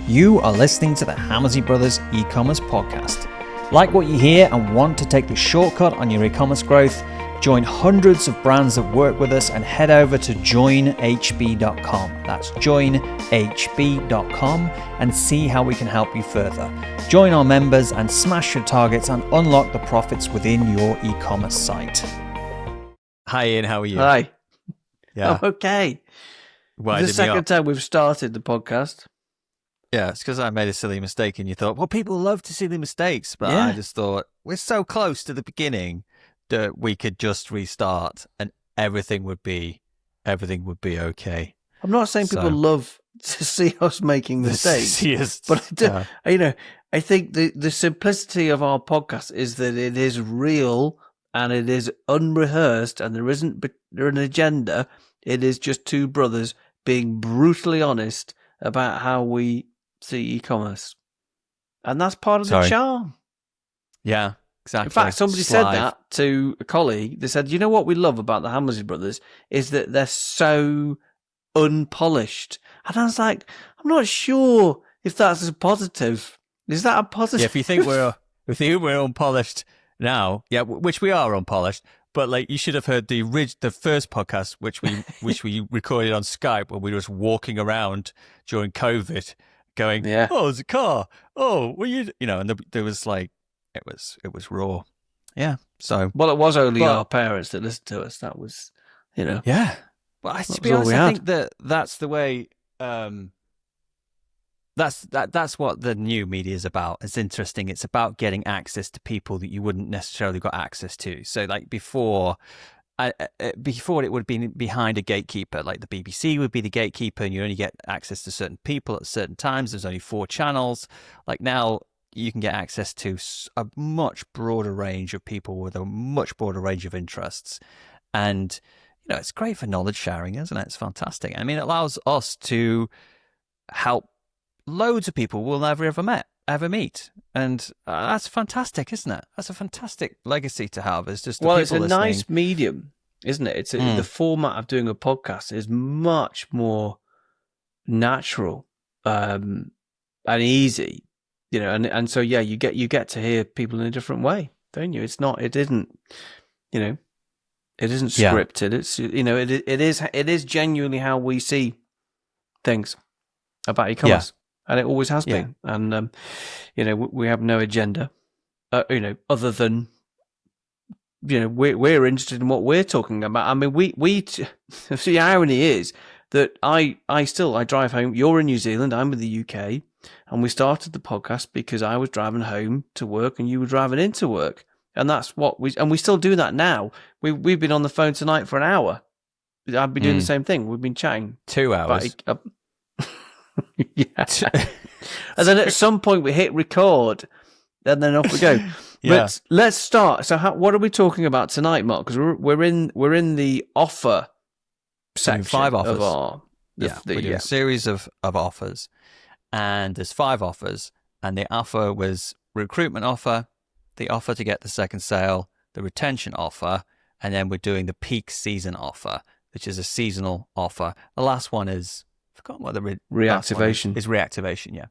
You are listening to the Hammersley Brothers e-commerce podcast. Like what you hear and want to take the shortcut on your e-commerce growth? Join hundreds of brands that work with us and head over to joinhb.com. That's joinhb.com and see how we can help you further. Join our members and smash your targets and unlock the profits within your e-commerce site. Hi Ian, how are you? Hi. Yeah. I'm okay. Why The did me second up? time we've started the podcast. Yeah, it's because I made a silly mistake and you thought, well, people love to silly mistakes. But Yeah. I just thought, we're so close to the beginning that we could just restart and everything would be okay. I'm not saying people love to see us making mistakes, but I think the simplicity of our podcast is that it is real and it is unrehearsed and there isn't an agenda. It is just two brothers being brutally honest about how we see e-commerce. And that's part of the charm. Yeah, exactly. In fact, somebody said that to a colleague. They said, you know what we love about the Hammersley brothers is that they're so unpolished. And I was like, I'm not sure if that's a positive. Is that a positive? Yeah, if you think we're unpolished now, yeah, which we are unpolished, but like you should have heard the first podcast, which we recorded on Skype, where we were just walking around during COVID, going, yeah. Oh, there's a car. Oh, were you know? And there was like it was raw. Yeah. So it was only our parents that listened to us. That was, Yeah. Well, to be honest, I think that's the way. That's what the new media is about. It's interesting. It's about getting access to people that you wouldn't necessarily got access to. So like before it would have been behind a gatekeeper, like the BBC would be the gatekeeper and you only get access to certain people at certain times. There's only 4 channels. Like now you can get access to a much broader range of people with a much broader range of interests. And, it's great for knowledge sharing, isn't it? It's fantastic. I mean, it allows us to help loads of people we'll never ever meet, and that's fantastic, isn't it? That's a fantastic legacy to have. It's just it's a nice medium, isn't it? It's the format of doing a podcast is much more natural and easy, and so you get to hear people in a different way, don't you? It isn't scripted. It's it is genuinely how we see things about e-commerce. Yeah. And it always has been. And, we have no agenda, other than, we're interested in what we're talking about. I mean, the irony is that I drive home. You're in New Zealand. I'm in the UK. And we started the podcast because I was driving home to work and you were driving into work. And that's what we still do that now. We've been on the phone tonight for an hour. I've been doing the same thing. We've been chatting 2 hours. Yeah. And then at some point we hit record and then off we go. But let's start. So what are we talking about tonight, Mark? Because we're in the offer section. 5 offers. Of our we're doing a series of offers, and there's 5 offers, and the offer was recruitment offer, the offer to get the second sale, the retention offer, and then we're doing the peak season offer, which is a seasonal offer. The last one is forgotten what the reactivation is. Reactivation,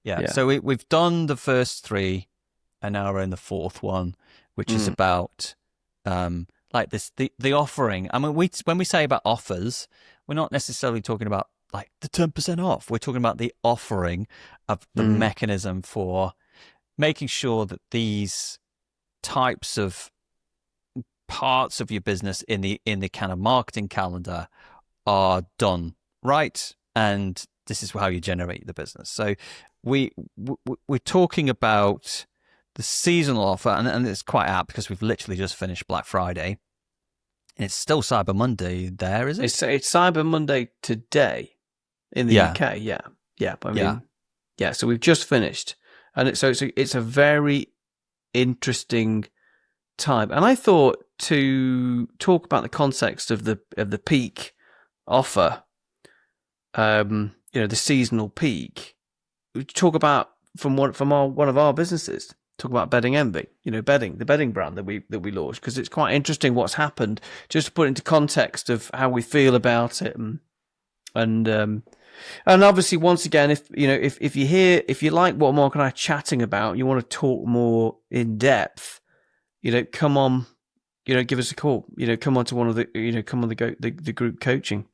yeah. So we've done the first 3, and now we're in the 4th one, which is about like this the offering. I mean, when we say about offers, we're not necessarily talking about like the 10% off. We're talking about the offering of the mechanism for making sure that these types of parts of your business in the kind of marketing calendar are done right. And this is how you generate the business. So we're talking about the seasonal offer, and it's quite apt because we've literally just finished Black Friday, and it's still Cyber Monday there, is it? It's Cyber Monday today in the UK. Yeah. I mean, so we've just finished, and it's a very interesting time. And I thought to talk about the context of the peak offer. The seasonal peak. We talk about from one of our businesses. Talk about Bedding Envy, the bedding brand that we launched, because it's quite interesting what's happened. Just to put into context of how we feel about it, and And obviously, once again, if you like what Mark and I are chatting about, you want to talk more in depth, come on, give us a call. Come on to one of the, come on the group coaching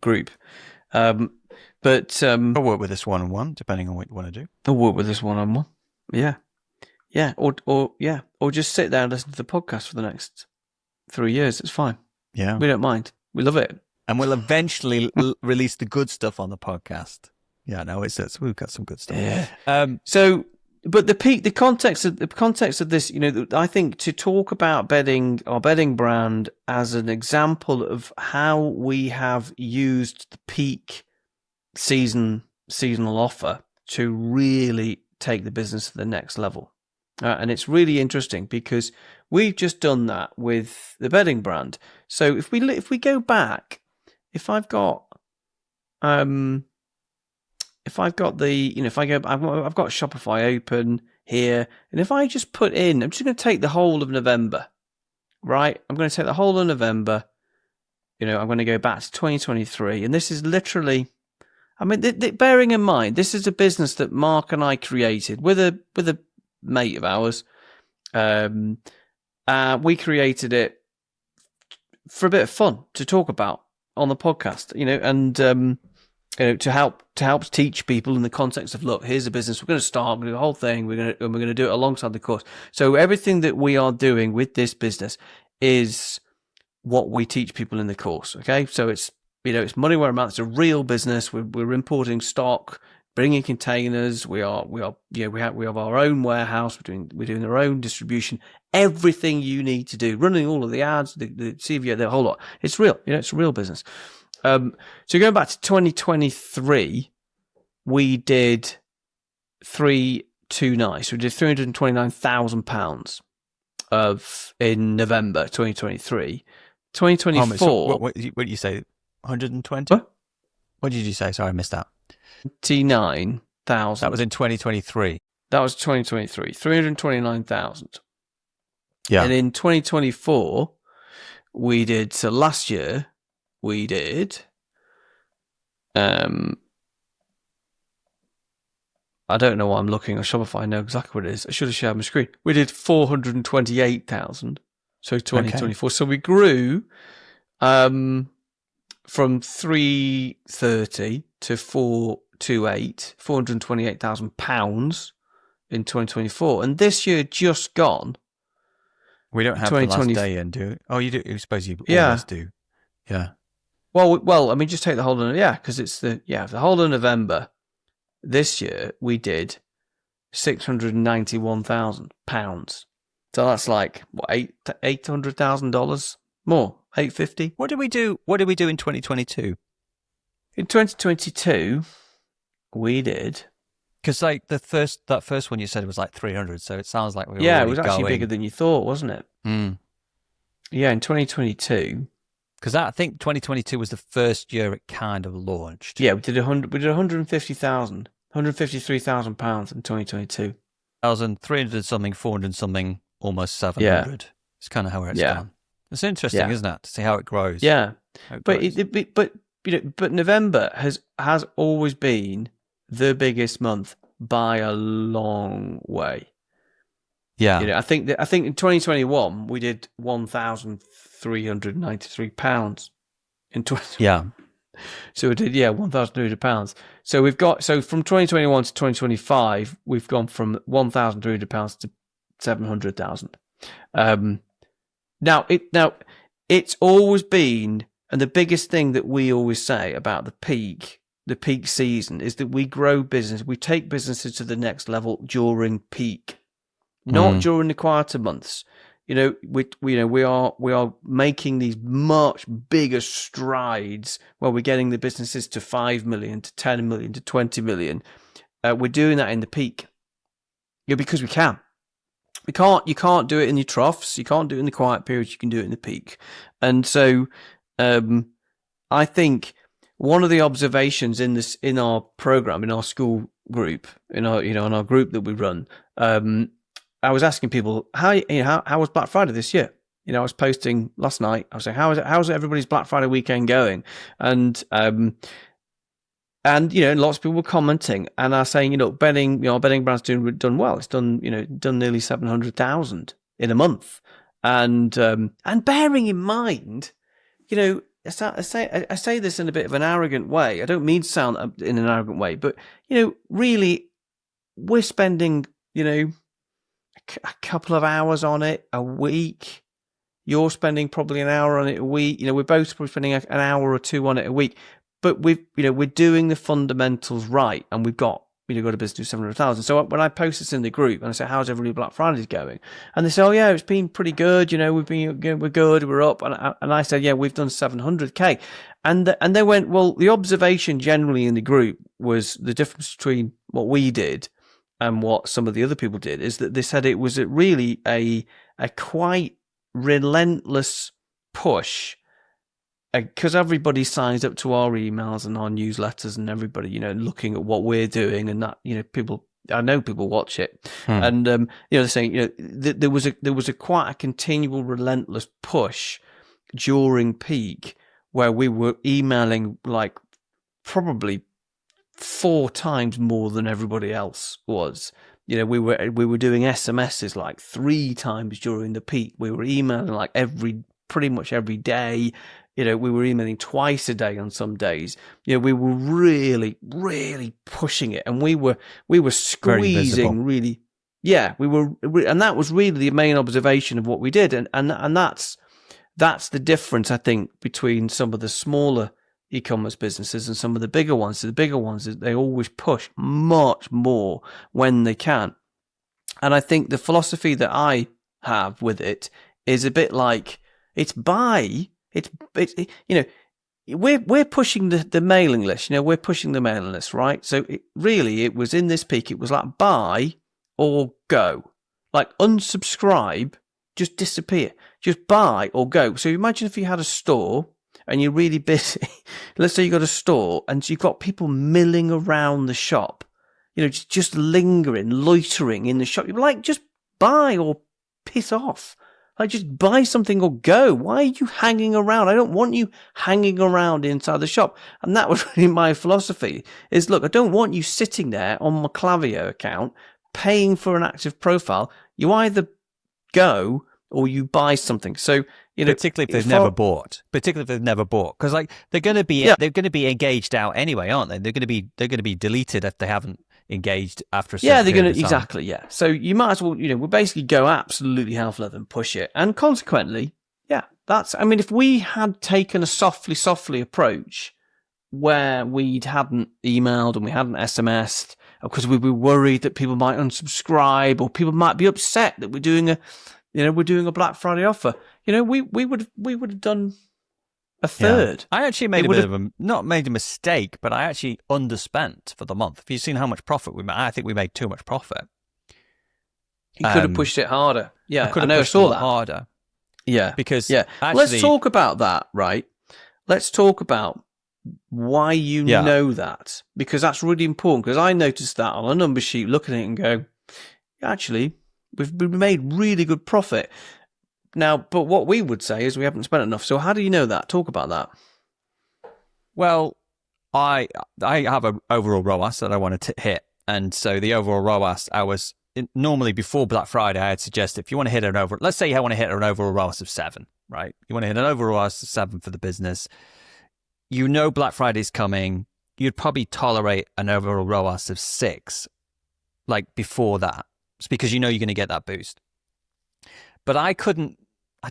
group. But or work with us one-on-one, depending on what you want to do. Or work with us one-on-one. Yeah. Or just sit there and listen to the podcast for the next 3 years. It's fine. Yeah, we don't mind. We love it, and we'll eventually release the good stuff on the podcast. Yeah, no, we've got some good stuff. Yeah. But the context of this, I think to talk about our bedding brand as an example of how we have used the peak seasonal offer to really take the business to the next level. And it's really interesting because we've just done that with the bedding brand. So if we go back, if I've got Shopify open here, and if I just put in, I'm just going to take the whole of November, right? I'm going to take the whole of November. I'm going to go back to 2023, and this is literally, bearing in mind, this is a business that Mark and I created with a mate of ours. We created it for a bit of fun to talk about on the podcast, and to help teach people in the context of, look, here's a business. We're going to start, we're going to do the whole thing. We're going to do it alongside the course. So everything that we are doing with this business is what we teach people in the course. Okay, so it's money where amounts. It's a real business. We're importing stock, bringing containers. We have our own warehouse. We're doing our own distribution. Everything you need to do, running all of the ads, the CVO, the whole lot. It's real. It's a real business. So going back to 2023, we did 329. So we did £329,000 in November 2023. 2024. What did you say? 120? What did you say? Sorry, I missed that. 29,000. That was in 2023. That was 2023. 329,000. Yeah. And in 2024, last year, we did, I don't know why I'm looking on Shopify. I know exactly what it is. I should have shared my screen. We did 428,000. So 2024. Okay. So we grew from 330 to 428,000 pounds in 2024. And this year just gone. We don't have the last day in, do we? Oh, you do. I suppose you always do. Yeah. Well, just take the whole of, because it's the whole of November. This year we did £691,000. So that's like what, $800,000 more, $850. What did we do in 2022? In 2022, we did, because like that first one you said was like 300. So it sounds like we were it was actually bigger than you thought, wasn't it? Mm. Yeah, in 2022. Because I think 2022 was the first year it kind of launched. Yeah, we did 153,000 £153,000 in 2022. 300 something, 400 something, almost 700. Yeah. It's kind of how it's gone. It's interesting, isn't it, to see how it grows? Yeah, but November has always been the biggest month by a long way. Yeah, I think in 2021 we did £1,393 in 20. Yeah. So we did £1,300. So from 2021 to 2025 we've gone from £1,300 to 700,000. Now it's always been, and the biggest thing that we always say about the peak season is that we grow business, we take businesses to the next level during peak, not during the quieter months. We are making these much bigger strides where we're getting the businesses to 5 million, to 10 million, to 20 million. We're doing that in the peak, because we can. You can't do it in your troughs. You can't do it in the quiet periods. You can do it in the peak. And so, I think one of the observations in our program, in our school group, in our group that we run, I was asking people how was Black Friday this year. I was posting last night. I was saying how's everybody's Black Friday weekend going, and And lots of people were commenting and are saying, bedding, our bedding brand's done well. It's done nearly 700,000 in a month. And bearing in mind, I say this in a bit of an arrogant way. I don't mean to sound in an arrogant way, but really, we're spending a couple of hours on it a week. You're spending probably an hour on it a week. We're both probably spending an hour or two on it a week. But we're doing the fundamentals right, and we've got got a business to 700,000. So when I post this in the group and I say, "How's every Black Friday's going?" and they say, "Oh yeah, it's been pretty good. We're good, we're up." And I said, "Yeah, we've done 700k," and they went, "Well, the observation generally in the group was the difference between what we did and what some of the other people did is that they said it was really a quite relentless push." Because everybody signs up to our emails and our newsletters, and everybody, looking at what we're doing, and that, I know people watch it, and they're saying, there was a quite a continual, relentless push during peak where we were emailing like probably 4 times more than everybody else was. We were doing SMSs like 3 times during the peak. We were emailing like pretty much every day. We were emailing twice a day on some days. We were really, really pushing it, and we were squeezing really. Yeah, we were, and that was really the main observation of what we did, and that's the difference, I think, between some of the smaller e-commerce businesses and some of the bigger ones. So the bigger ones, they always push much more when they can, and I think the philosophy that I have with it is a bit like we're pushing the mailing list. We're pushing the mailing list, right? So it was in this peak. It was like buy or go, like unsubscribe, just disappear, just buy or go. So imagine if you had a store and you're really busy. Let's say you got a store and you've got people milling around the shop, just lingering, loitering in the shop. You're like, just buy or piss off. Like, just buy something or go. Why are you hanging around? I don't want you hanging around inside the shop. And that was really my philosophy is, look, I don't want you sitting there on my Klaviyo account paying for an active profile. You either go or you buy something. So, particularly if they've never bought, because like they're going to be engaged out anyway, aren't they? They're going to be deleted if they haven't engaged after a certain they're going to exactly. Yeah, so you might as well we'll basically go absolutely hell for leather and push it, and consequently, if we had taken a softly approach where we hadn't emailed and we hadn't SMS'd because we were worried that people might unsubscribe or people might be upset that we're doing a Black Friday offer, we would have done a third. Yeah. I actually not made a mistake, but I actually underspent for the month. Have you seen how much profit we made? I think we made too much profit. You could have pushed it harder. Yeah, I saw that harder. Yeah, because actually, let's talk about that, right? Let's talk about why know that, because that's really important. Because I noticed that on a number sheet, looking at it and go, actually, we've made really good profit. Now, but what we would say is we haven't spent enough. So how do you know that? Talk about that. Well, I have an overall ROAS that I want to hit. And so the overall ROAS, normally before Black Friday, I had suggested if you want to hit let's say you want to hit an overall ROAS of 7, right? You want to hit an overall ROAS of 7 for the business. Black Friday's coming. You'd probably tolerate an overall ROAS of 6, like before that. It's because you're going to get that boost. But I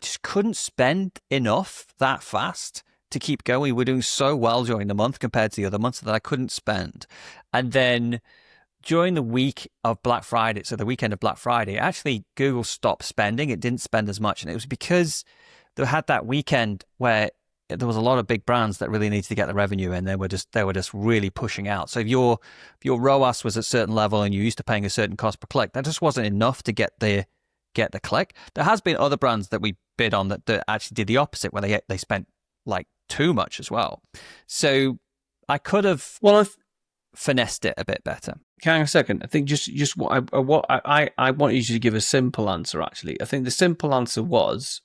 just couldn't spend enough that fast to keep going. We're doing so well during the month compared to the other months that I couldn't spend. And then during the week of Black Friday, so the weekend of Black Friday, actually Google stopped spending. It didn't spend as much. And it was because they had that weekend where there was a lot of big brands that really needed to get the revenue, and they were just really pushing out. So if your ROAS was at a certain level and you're used to paying a certain cost per click, that just wasn't enough to get the click. There has been other brands that we bid on that actually did the opposite, where they spent like too much as well. So I could have finessed it a bit better. Hang on a second. I think just what I want you to give a simple answer. Actually, I think the simple answer was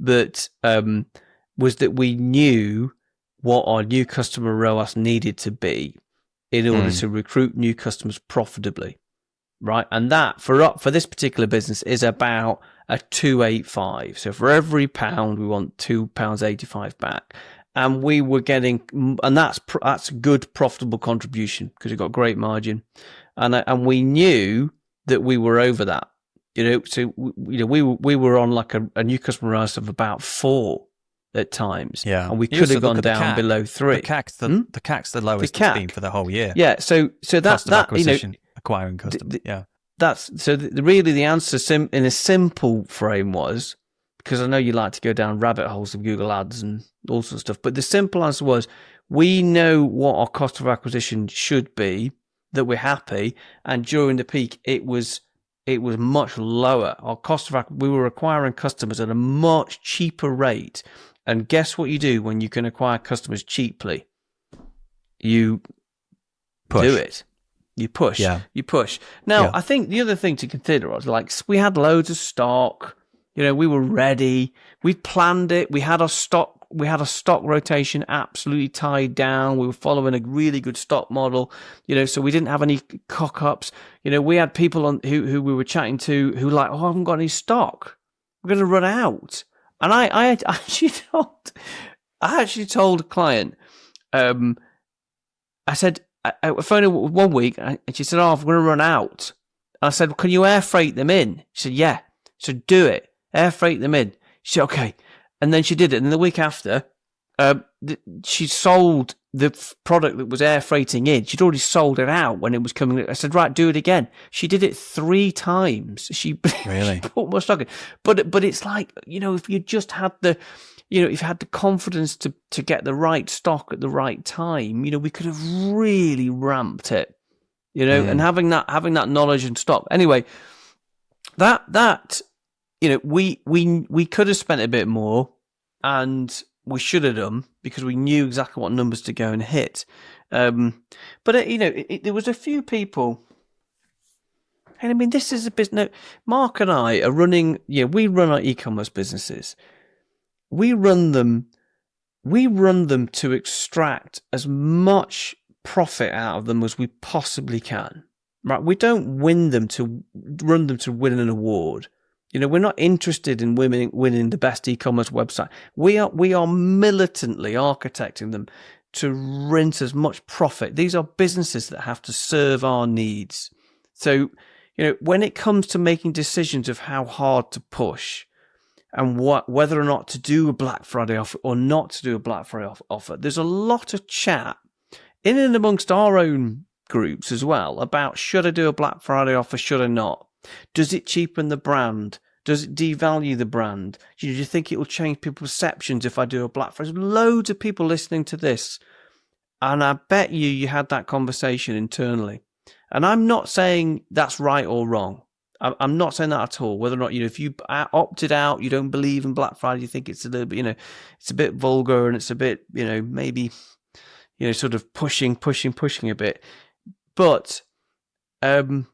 that we knew what our new customer ROAS needed to be in order to recruit new customers profitably, right? And that for this particular business is about a 285. So for every pound, we want £2.85 back. And we were getting, and that's good profitable contribution because it got great margin, and we knew that we were over that, So we were on like a new customer ROAS of about 4 at times, and we could have gone down below 3. The CAC's the lowest it's been for the whole year. Yeah, so that's that acquisition, acquiring customers. Really the answer in a simple frame was, because I know you like to go down rabbit holes of Google Ads and all sorts of stuff, but the simple answer was, we know what our cost of acquisition should be, that we're happy, and during the peak it was much lower. Our cost of we were acquiring customers at a much cheaper rate, and guess what you do when you can acquire customers cheaply? You do it. You push. Yeah. You push. Now, I think the other thing to consider was, like, we had loads of stock. We were ready. We planned it. We had a stock rotation absolutely tied down. We were following a really good stock model, so we didn't have any cock-ups. We had people who we were chatting to who like, oh, I haven't got any stock. We're going to run out. And I actually told a client, I said, I phoned her 1 week and she said, oh, I'm going to run out. And I said, well, can you air freight them in? She said, yeah. So do it. Air freight them in. She said, okay. And then she did it. And the week after, she sold the product that was air freighting in. She'd already sold it out when it was coming. I said, right, do it again. She did it 3 times. She really put more stock in. But it's like, if you just had if you had the confidence to get the right stock at the right time, we could have really ramped it, and having that knowledge and stock. Anyway, that we could have spent a bit more, and we should have done, because we knew exactly what numbers to go and hit. But there was a few people, and I mean, this is a business. Mark and I are running. We run our e-commerce businesses. We run them to extract as much profit out of them as we possibly can. Right? We don't run them to win an award. We're not interested in winning the best e-commerce website. We are militantly architecting them to rent as much profit. These are businesses that have to serve our needs. So, when it comes to making decisions of how hard to push and whether or not to do a Black Friday offer or not to do a Black Friday offer, there's a lot of chat in and amongst our own groups as well about, should I do a Black Friday offer, should I not? Does it cheapen the brand? Does it devalue the brand? Do you think it will change people's perceptions if I do a Black Friday? There's loads of people listening to this, and I bet you had that conversation internally. And I'm not saying that's right or wrong. I'm not saying that at all. Whether or not, if you opted out, you don't believe in Black Friday, you think it's a little bit, it's a bit vulgar and it's a bit, maybe, sort of pushing a bit. But I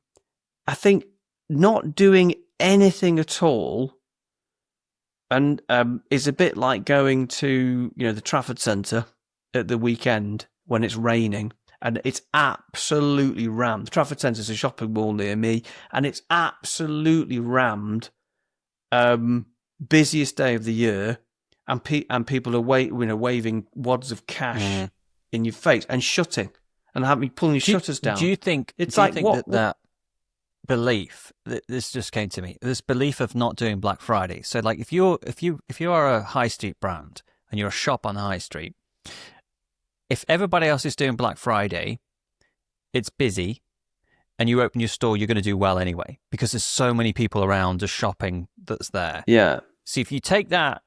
think not doing anything at all and is a bit like going to the Trafford Centre at the weekend when it's raining and it's absolutely rammed. The Trafford Centre is a shopping mall near me, and it's absolutely rammed. Busiest day of the year, and people are waving wads of cash in your face and shutting and having pulling your shutters down. Do you think it's like that belief that this just came to me? This belief of not doing Black Friday. So, like, if you are a high street brand and you're a shop on the high street, if everybody else is doing Black Friday, it's busy, and you open your store, you're going to do well anyway because there's so many people around just shopping that's there. Yeah. So if you take that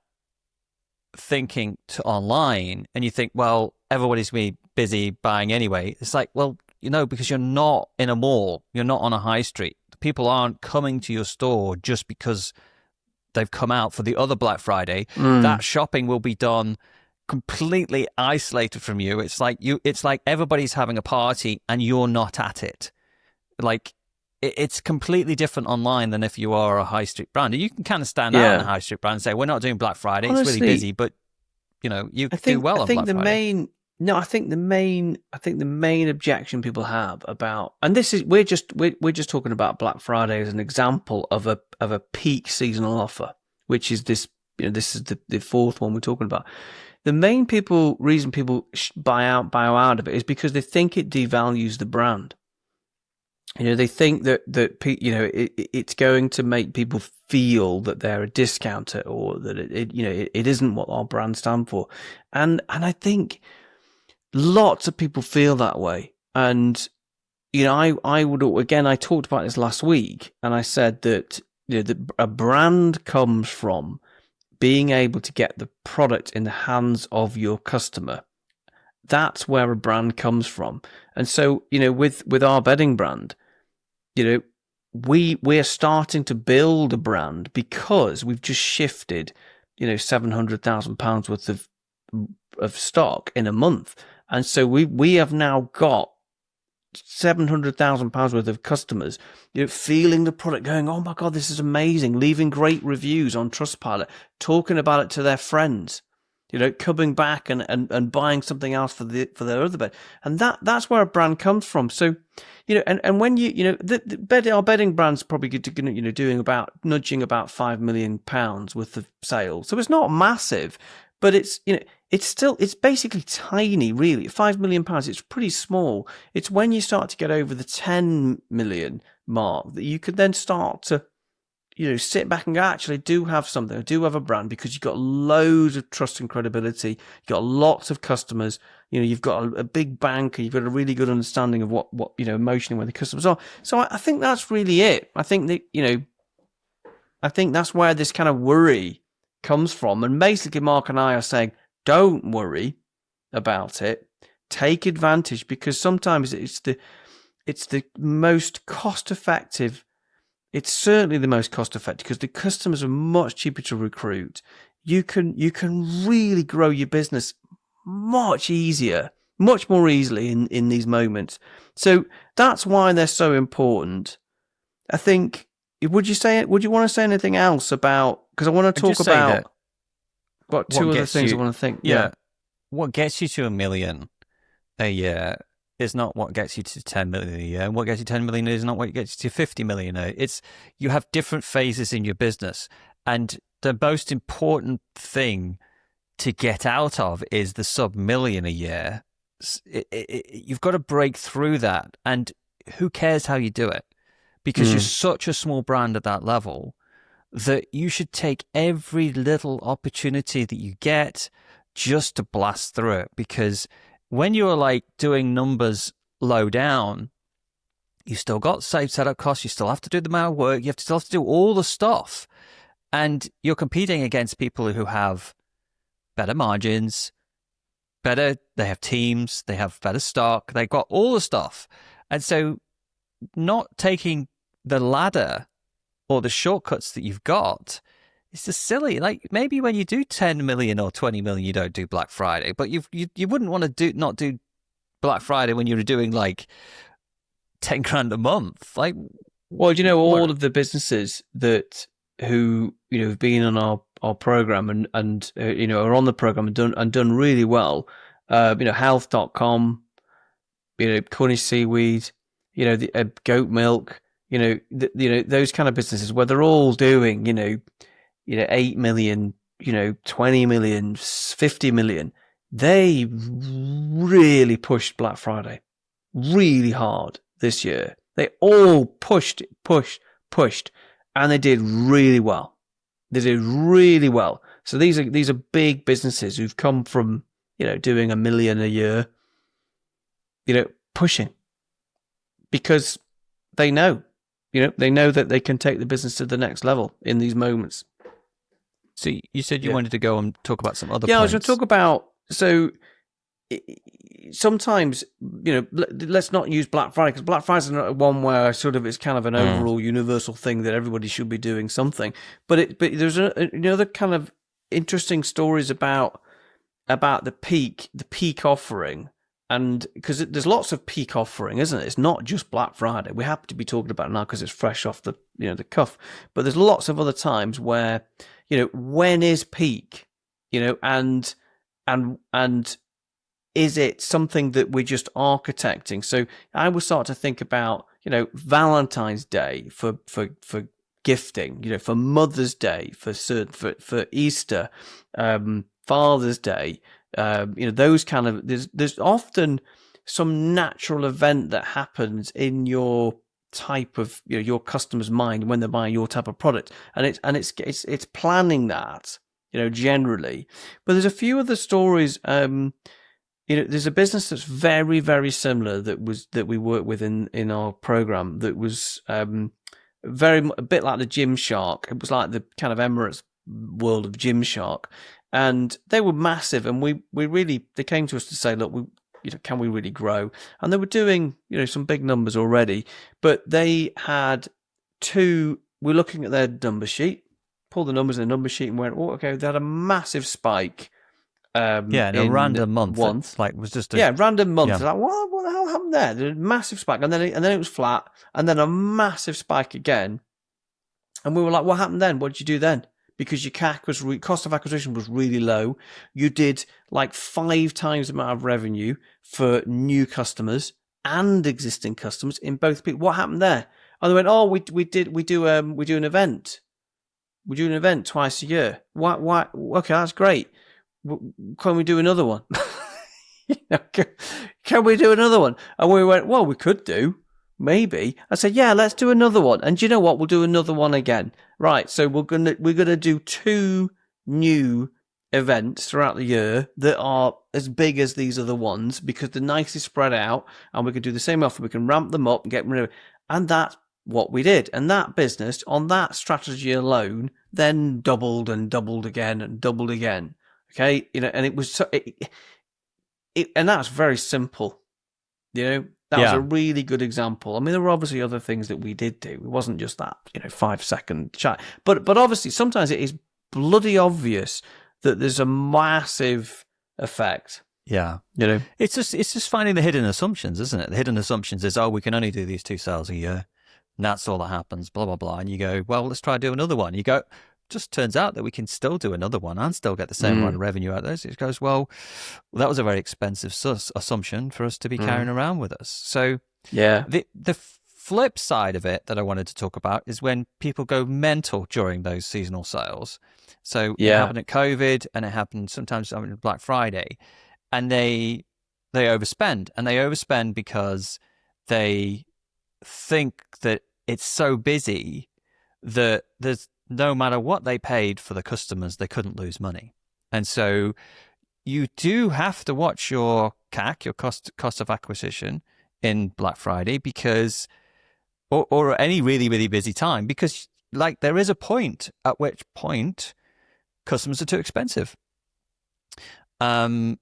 thinking to online and you think, well, everybody's going to be busy buying anyway, it's like, well, because you're not in a mall, you're not on a high street. People aren't coming to your store just because they've come out for the other Black Friday. That shopping will be done completely isolated from you. It's like everybody's having a party and you're not at it. Like, it's completely different online than if you are a high street brand. You can kind of stand out in a high street brand and say, we're not doing Black Friday. Honestly, it's really busy, but you do well on Black Friday. I think the main objection people have about, and this is we're just talking about Black Friday as an example of a peak seasonal offer, which is this. This is the fourth one we're talking about. The main reason people buy out of it is because they think it devalues the brand. They think that it's going to make people feel that they're a discounter, or that it isn't what our brand stand for, and I think lots of people feel that way. And I would, again, I talked about this last week, and I said that a brand comes from being able to get the product in the hands of your customer. That's where a brand comes from. And so, with our bedding brand, we're starting to build a brand because we've just shifted, £700,000 worth of stock in a month. And so we have now got £700,000 worth of customers, feeling the product, going, oh my God, this is amazing, leaving great reviews on Trustpilot, talking about it to their friends, coming back and buying something else for their other bed. And that's where a brand comes from. So, and when our bedding brand's probably doing nudging about £5 million worth of sales. So it's not massive, but it's basically tiny, really. £5 million, it's pretty small. It's when you start to get over the 10 million mark that you could then start to, sit back and go, actually, I do have something. I do have a brand, because you've got loads of trust and credibility. You've got lots of customers. You've got a big bank, and you've got a really good understanding of what emotionally where the customers are. So I think that's really it. I think that, I think that's where this kind of worry comes from. And basically, Mark and I are saying, don't worry about it. Take advantage, because sometimes it's the most cost effective. It's certainly the most cost effective, because the customers are much cheaper to recruit. You can really grow your business much more easily in these moments. So that's why they're so important. I think. Would you want to say anything else about? Because I want to talk about. What two other things I want to think? Yeah. What gets you to $1 million a year is not what gets you to 10 million a year. And what gets you 10 million is not what gets you to 50 million a year. It's, you have different phases in your business. And the most important thing to get out of is the sub-million a year. You've got to break through that. And who cares how you do it? Because you're such a small brand at that level that you should take every little opportunity that you get just to blast through it. Because when you're like doing numbers low down, you still got safe setup costs, you still have to do the amount of work, you still have to do all the stuff. And you're competing against people who have better margins, they have teams, they have better stock, they've got all the stuff. And so not taking the ladder or the shortcuts that you've got, it's just silly. Like, maybe when you do 10 million or 20 million, you don't do Black Friday, but you wouldn't want to not do Black Friday when you're doing like 10 grand a month. Like, well, all of the businesses who have been on our program and are on the program and done really well. Health.com, Cornish seaweed, the goat milk. Those kind of businesses where they're all doing, 8 million, 20 million, 50 million. They really pushed Black Friday really hard this year. They all pushed, and they did really well. So these are big businesses who've come from, doing $1 million a year, pushing, because they know that they can take the business to the next level in these moments. So you said you wanted to go and talk about some other points. I was going to talk about, so sometimes, let's not use Black Friday, because Black Friday is not one where sort of it's kind of an overall universal thing that everybody should be doing something. But there's another kind of interesting stories about the peak offering. And because there's lots of peak offering, isn't it? It's not just Black Friday. We happen to be talking about it now because it's fresh off the the cuff. But there's lots of other times where when is peak, and and is it something that we're just architecting? So I would start to think about, Valentine's Day for gifting, for Mother's Day, for Easter, Father's Day, those kind of, there's often some natural event that happens in your type of, your customer's mind when they're buying your type of product, and it's planning that, generally. But there's a few other stories. There's a business that's very, very similar that we work with in our program that was a bit like the Gymshark. It was like the kind of Emirates world of Gymshark, and they were massive. And they came to us to say, look, can we really grow? And they were doing, some big numbers already, but they had we're looking at their number sheet, pulled the numbers in the number sheet and went, oh, okay, they had a massive spike. In a random month. Was just a random month. Yeah. Like, what the hell happened there? There's a massive spike, and then it was flat, and then a massive spike again. And we were like, what happened then? What did you do then? Because your CAC cost of acquisition was really low. You did like 5 times the amount of revenue for new customers and existing customers in both people. What happened there? And they went, oh, we do an event. We do an event twice a year. Why? Okay, that's great. Can we do another one? Can we do another one? And we went, well, we could do, maybe. I said, yeah, let's do another one. And do you know what? We'll do another one again. Right. So we're gonna do 2 new events throughout the year that are as big as these other ones, because they're nicely spread out, and we can do the same offer. We can ramp them up and get rid of it. And that's what we did. And that business, on that strategy alone, then doubled and doubled again and doubled again. Okay, and it was and that's very simple. That was a really good example. I mean, there were obviously other things that we did do. It wasn't just that 5-second chat, but obviously sometimes it is bloody obvious that there's a massive effect. Yeah, it's just finding the hidden assumptions, isn't it? The hidden assumptions is, we can only do these 2 sales a year, and that's all that happens. Blah blah blah, and you go, well, let's try to do another one. You go. Just turns out that we can still do another one and still get the same amount of revenue out of those. It goes, well, that was a very expensive assumption for us to be carrying around with us. So the flip side of it that I wanted to talk about is when people go mental during those seasonal sales. So it happened at COVID, and it happened sometimes on Black Friday, and they overspend, and they overspend because they think that it's so busy that there's no matter what they paid for the customers, they couldn't lose money. And so you do have to watch your CAC, your cost of acquisition in Black Friday, because, or any really, really busy time, because there is a point at which point customers are too expensive. And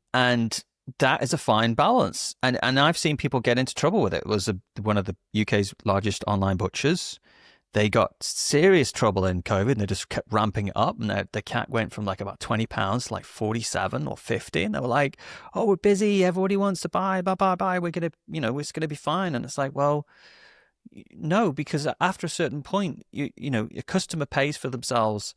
that is a fine balance. And I've seen people get into trouble with it. It was one of the UK's largest online butchers. They got serious trouble in COVID, and they just kept ramping it up. And the CAC went from about £20 to 47 or 50. And they were like, "Oh, we're busy. Everybody wants to buy. Buy. We're gonna, it's gonna be fine." And it's like, well, no, because after a certain point, your customer pays for themselves,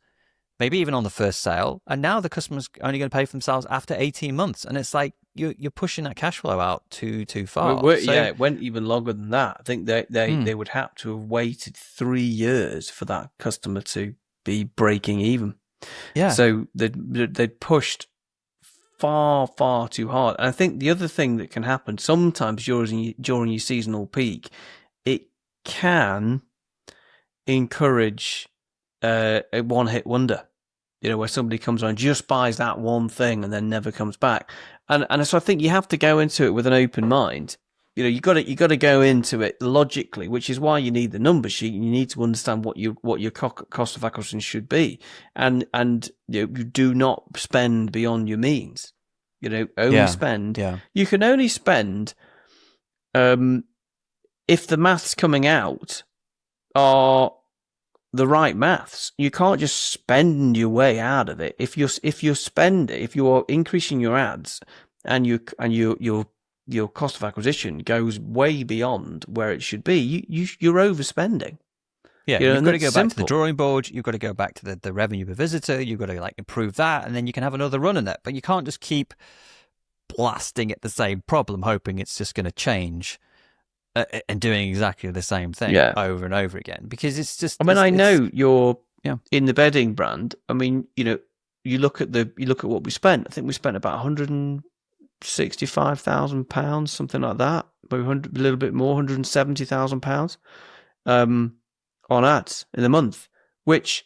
maybe even on the first sale, and now the customer's only going to pay for themselves after 18 months, and it's like you're pushing that cash flow out too far. It went even longer than that. I think they would have to have waited 3 years for that customer to be breaking even. Yeah. So they'd pushed far too hard. And I think the other thing that can happen sometimes during your seasonal peak, it can encourage a one-hit wonder. Where somebody comes on, just buys that one thing and then never comes back. And so I think you have to go into it with an open mind. You got to go into it logically, which is why you need the number sheet, and you need to understand what your cost of acquisition should be, and you do not spend beyond your means. Only spend. Yeah. You can only spend if the maths coming out are the right maths. You can't just spend your way out of it. If you are increasing your ads and your cost of acquisition goes way beyond where it should be, you're overspending. Yeah, you've got to go back to the drawing board. You've got to go back to the revenue per visitor. You've got to like improve that, and then you can have another run in it. But you can't just keep blasting at the same problem, hoping it's just going to change and doing exactly the same thing over and over again. Because it's just. I mean, I know you're in the bedding brand. I mean, you look at what we spent. I think we spent about £165,000, something like that. Maybe a little bit more, £170,000 on ads in a month, which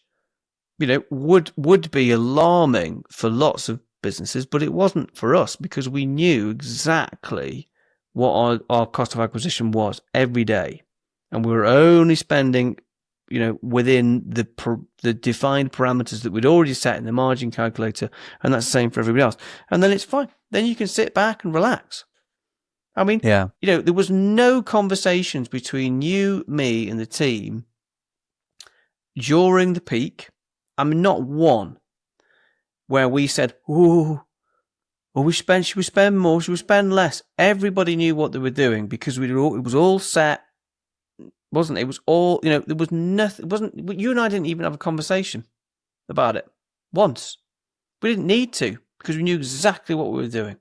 would be alarming for lots of businesses, but it wasn't for us because we knew exactly what our cost of acquisition was every day, and we were only spending within the defined parameters that we'd already set in the margin calculator, and that's the same for everybody else. And then it's fine. Then you can sit back and relax. I mean, there was no conversations between you, me, and the team during the peak. I mean, not one where we said, should we spend more? Should we spend less? Everybody knew what they were doing because it was all set. Wasn't it? It was all, there was nothing. It wasn't, you and I didn't even have a conversation about it once. We didn't need to because we knew exactly what we were doing.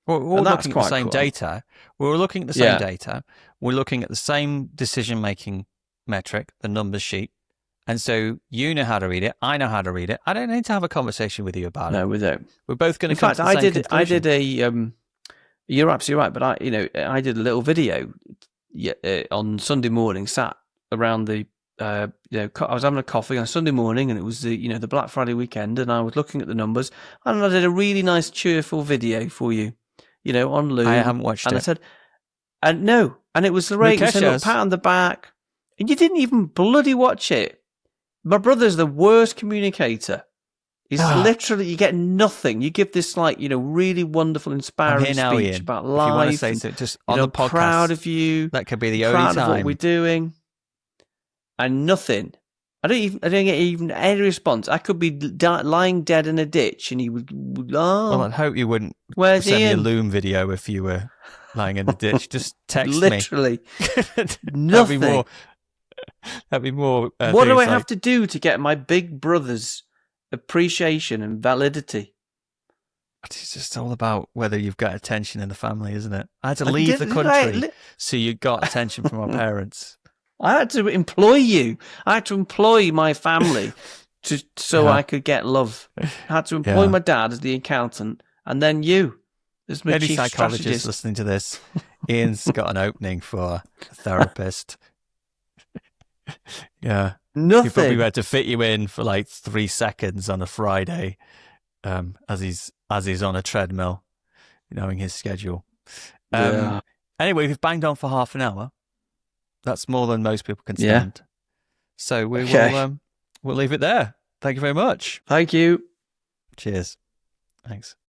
Well, we're all looking at the same data. We were looking at the same data. We're looking at the same decision-making metric, the numbers sheet. And so you know how to read it. I know how to read it. I don't need to have a conversation with you about it. No, we don't. We're both going to come to the same conclusion. I did you're absolutely right, but I did a little video on Sunday morning, sat around the, I was having a coffee on Sunday morning, and it was the Black Friday weekend, and I was looking at the numbers, and I did a really nice, cheerful video for you, on Loom. I haven't watched it. And I said, and it was the rate. You said, look, pat on the back, and you didn't even bloody watch it. My brother's the worst communicator. He's literally, you get nothing. You give this really wonderful, inspiring speech about life. If you want to say so, just on the podcast. Proud of you. That could be the only time. Proud of what we're doing. And nothing. I don't get even any response. I could be lying dead in a ditch, and he would. Well, I'd hope you wouldn't send me a Loom video if you were lying in a ditch. Just text literally, me. Nothing. That'd be more. What do I have to do to get my big brother's appreciation and validity? It's just all about whether you've got attention in the family, isn't it? I had to leave the country so you got attention from our parents. I had to employ you. I had to employ my family so I could get love. I had to employ my dad as the accountant, and then you as my chief psychologist strategist. Listening to this, Ian's got an opening for a therapist. Yeah, nothing. He probably had to fit you in for like 3 seconds on a Friday, as he's on a treadmill, knowing his schedule. Anyway, we've banged on for half an hour. That's more than most people can stand. So we'll leave it there. Thank you very much. Thank you. Cheers. Thanks.